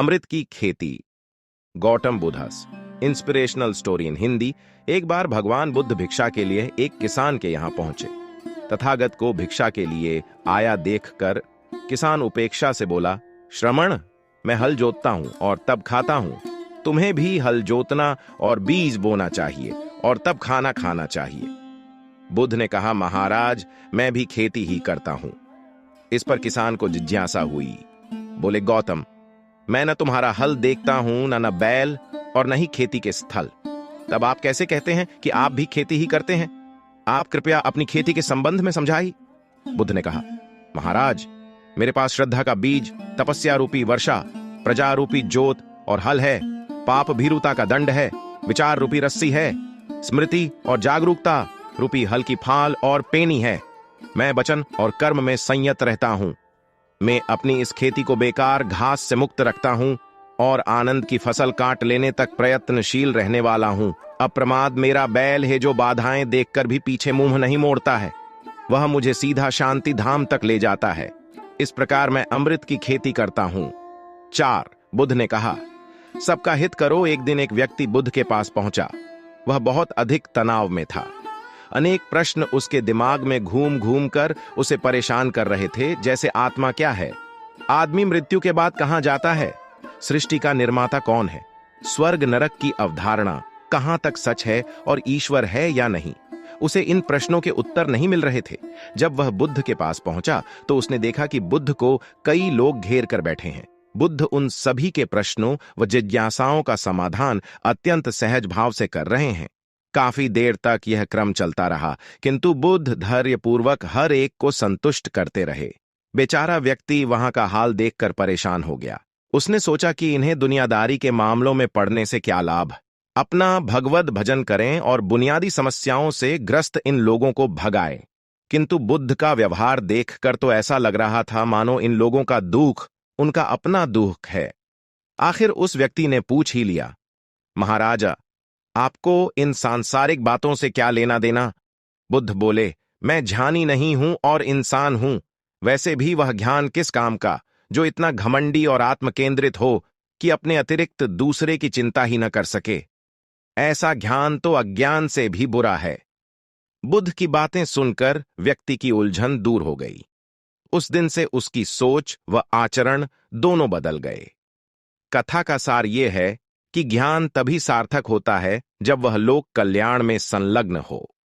अमृत की खेती। Gautam Buddha's inspirational story in Hindi. एक बार भगवान बुद्ध भिक्षा के लिए एक किसान के यहाँ पहुंचे। तथागत को भिक्षा के लिए आया देखकर किसान उपेक्षा से बोला, श्रमण, मैं हल जोतता हूं और तब खाता हूं। तुम्हें भी हल जोतना और बीज बोना चाहिए और तब खाना खाना चाहिए। बुद्ध ने कहा, महाराज, मैं भी खेती ही करता हूं। इस पर किसान को जिज्ञासा हुई। बोले, गौतम, मैं न तुम्हारा हल देखता हूं, न बैल और न ही खेती के स्थल। तब आप कैसे कहते हैं कि आप भी खेती ही करते हैं? आप कृपया अपनी खेती के संबंध में समझाइए। बुद्ध ने कहा, महाराज, मेरे पास श्रद्धा का बीज, तपस्या रूपी वर्षा, प्रजा रूपी जोत और हल है। पाप भीरुता का दंड है, विचार रूपी रस्सी है, स्मृति और जागरूकता रूपी हल की फाल और पेनी है। मैं वचन और कर्म में संयत रहता हूं। मैं अपनी इस खेती को बेकार घास से मुक्त रखता हूं और आनंद की फसल काट लेने तक प्रयत्नशील रहने वाला हूं। अप्रमाद मेरा बैल है जो बाधाएं देखकर भी पीछे मुंह नहीं मोड़ता है। वह मुझे सीधा शांति धाम तक ले जाता है। इस प्रकार मैं अमृत की खेती करता हूं। 4. बुद्ध ने कहा, सबका हित करो। एक दिन एक व्यक्ति बुद्ध के पास पहुंचा। वह बहुत अधिक तनाव में था। अनेक प्रश्न उसके दिमाग में घूम घूम कर उसे परेशान कर रहे थे, जैसे आत्मा क्या है, आदमी मृत्यु के बाद कहां जाता है, सृष्टि का निर्माता कौन है, स्वर्ग नरक की अवधारणा कहां तक सच है और ईश्वर है या नहीं। उसे इन प्रश्नों के उत्तर नहीं मिल रहे थे। जब वह बुद्ध के पास पहुंचा तो उसने देखा कि बुद्ध को कई लोग घेर कर बैठे हैं। बुद्ध उन सभी के प्रश्नों व जिज्ञासाओं का समाधान अत्यंत सहज भाव से कर रहे हैं। काफी देर तक यह क्रम चलता रहा, किंतु बुद्ध धैर्यपूर्वक हर एक को संतुष्ट करते रहे। बेचारा व्यक्ति वहां का हाल देखकर परेशान हो गया। उसने सोचा कि इन्हें दुनियादारी के मामलों में पड़ने से क्या लाभ, अपना भगवद भजन करें और बुनियादी समस्याओं से ग्रस्त इन लोगों को भगाएं। किंतु बुद्ध का व्यवहार देखकर तो ऐसा लग रहा था मानो इन लोगों का दुख उनका अपना दुख है। आखिर उस व्यक्ति ने पूछ ही लिया, महाराजा, आपको इन सांसारिक बातों से क्या लेना देना? बुद्ध बोले, मैं ज्ञानी नहीं हूं और इंसान हूं। वैसे भी वह ज्ञान किस काम का जो इतना घमंडी और आत्मकेंद्रित हो कि अपने अतिरिक्त दूसरे की चिंता ही न कर सके। ऐसा ज्ञान तो अज्ञान से भी बुरा है। बुद्ध की बातें सुनकर व्यक्ति की उलझन दूर हो गई। उस दिन से उसकी सोच व आचरण दोनों बदल गए। कथा का सार यह है कि ज्ञान तभी सार्थक होता है जब वह लोक कल्याण में संलग्न हो।